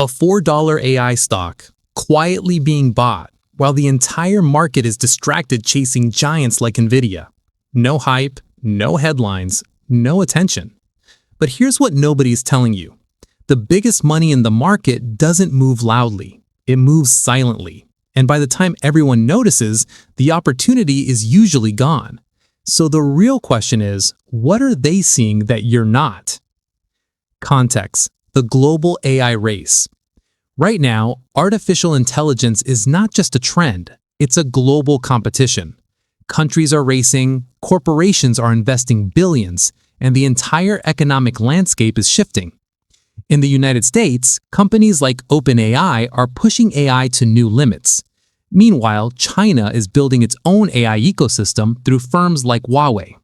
A $4 AI stock quietly being bought while the entire market is distracted chasing giants like NVIDIA. No hype, no headlines, no attention. But here's what nobody's telling you. The biggest money in the market doesn't move loudly. It moves silently. And by the time everyone notices, the opportunity is usually gone. So the real question is, what are they seeing that you're not? Context: the global AI race. Right now, artificial intelligence is not just a trend, it's a global competition. Countries are racing, corporations are investing billions, and the entire economic landscape is shifting. In the United States, companies like OpenAI are pushing AI to new limits. Meanwhile, China is building its own AI ecosystem through firms like Huawei.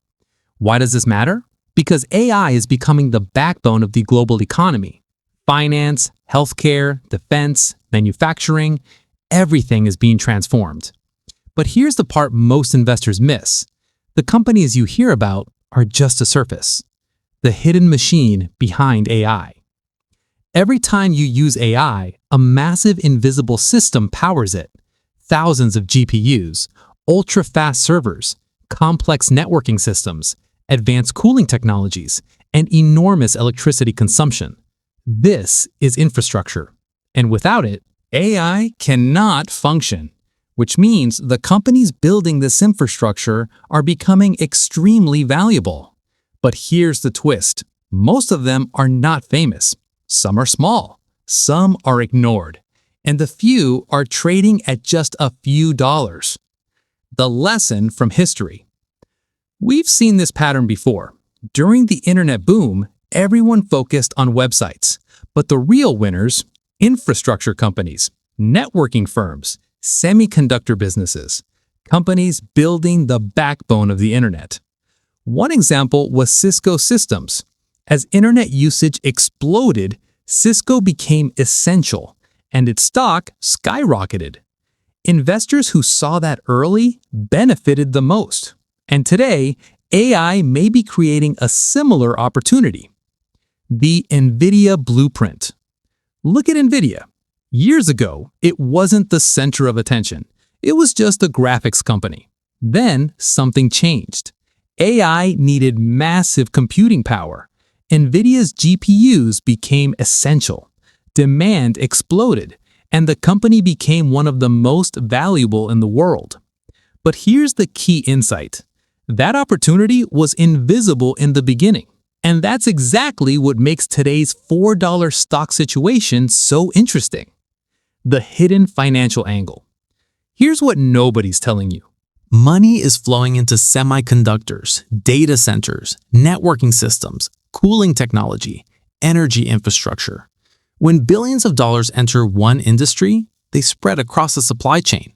Why does this matter? Because AI is becoming the backbone of the global economy. Finance, healthcare, defense, manufacturing, everything is being transformed. But here's the part most investors miss. The companies you hear about are just a surface, the hidden machine behind AI. Every time you use AI, a massive invisible system powers it. Thousands of GPUs, ultra-fast servers, complex networking systems, advanced cooling technologies, and enormous electricity consumption. This is infrastructure, and without it, AI cannot function, which means the companies building this infrastructure are becoming extremely valuable. But here's the twist. Most of them are not famous. Some are small, some are ignored, and the few are trading at just a few dollars. The lesson from history. We've seen this pattern before. During the internet boom, everyone focused on websites, but the real winners, infrastructure companies, networking firms, semiconductor businesses, companies building the backbone of the internet. One example was Cisco Systems. As internet usage exploded, Cisco became essential, and its stock skyrocketed. Investors who saw that early benefited the most. And today, AI may be creating a similar opportunity. The NVIDIA blueprint. Look at NVIDIA. Years ago, it wasn't the center of attention. It was just a graphics company. Then something changed. AI needed massive computing power. NVIDIA's GPUs became essential. Demand exploded, and the company became one of the most valuable in the world. But here's the key insight. That opportunity was invisible in the beginning. And that's exactly what makes today's $4 stock situation so interesting. The hidden financial angle. Here's what nobody's telling you. Money is flowing into semiconductors, data centers, networking systems, cooling technology, energy infrastructure. When billions of dollars enter one industry, they spread across the supply chain.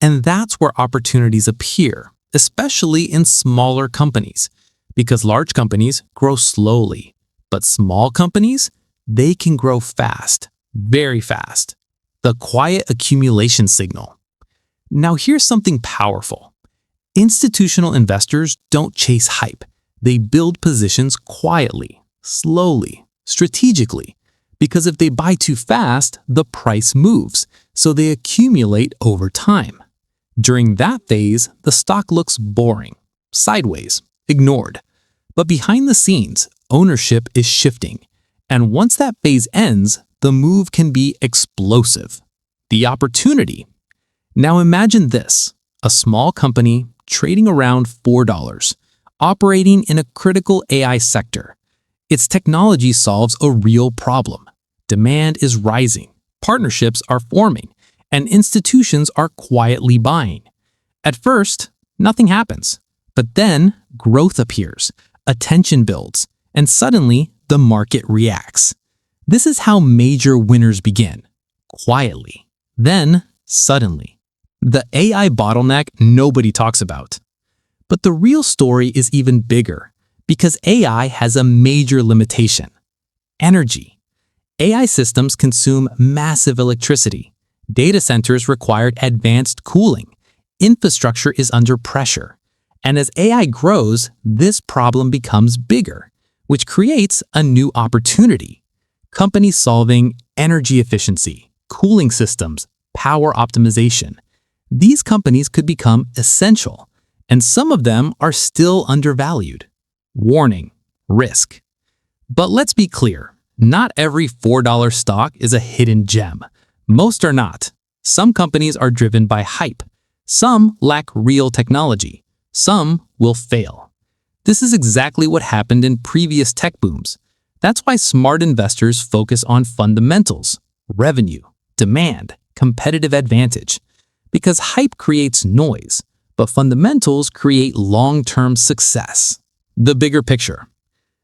And that's where opportunities appear, especially in smaller companies. Because large companies grow slowly, but small companies, they can grow fast, very fast. The quiet accumulation signal. Now here's something powerful. Institutional investors don't chase hype. They build positions quietly, slowly, strategically. Because if they buy too fast, the price moves, so they accumulate over time. During that phase, the stock looks boring, sideways, ignored. But behind the scenes, ownership is shifting. And once that phase ends, the move can be explosive. The opportunity. Now imagine this, a small company trading around $4, operating in a critical AI sector. Its technology solves a real problem. Demand is rising, partnerships are forming, and institutions are quietly buying. At first, nothing happens. But then growth appears, attention builds, and suddenly the market reacts. This is how major winners begin. Quietly. Then, suddenly. The AI bottleneck nobody talks about. But the real story is even bigger, because AI has a major limitation. Energy. AI systems consume massive electricity. Data centers require advanced cooling. Infrastructure is under pressure. And as AI grows, this problem becomes bigger, which creates a new opportunity. Companies solving energy efficiency, cooling systems, power optimization. These companies could become essential, and some of them are still undervalued. Warning: risk. But let's be clear, not every $4 stock is a hidden gem. Most are not. Some companies are driven by hype. Some lack real technology. Some will fail. This is exactly what happened in previous tech booms. That's why smart investors focus on fundamentals, revenue, demand, competitive advantage. Because hype creates noise, but fundamentals create long-term success. The bigger picture.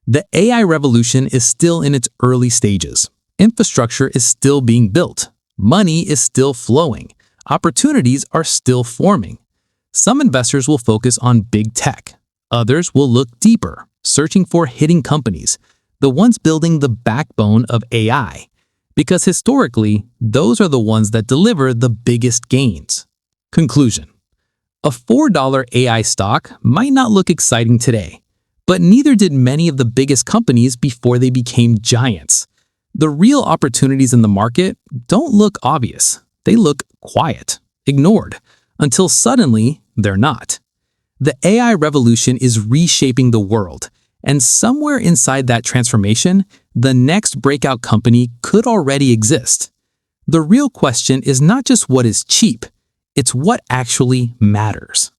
The AI revolution is still in its early stages. Infrastructure is still being built. Money is still flowing. Opportunities are still forming. Some investors will focus on big tech. Others will look deeper, searching for hidden companies, the ones building the backbone of AI. Because historically, those are the ones that deliver the biggest gains. Conclusion: a $4 AI stock might not look exciting today, but neither did many of the biggest companies before they became giants. The real opportunities in the market don't look obvious. They look quiet, ignored, until suddenly they're not. The AI revolution is reshaping the world, and somewhere inside that transformation, the next breakout company could already exist. The real question is not just what is cheap, it's what actually matters.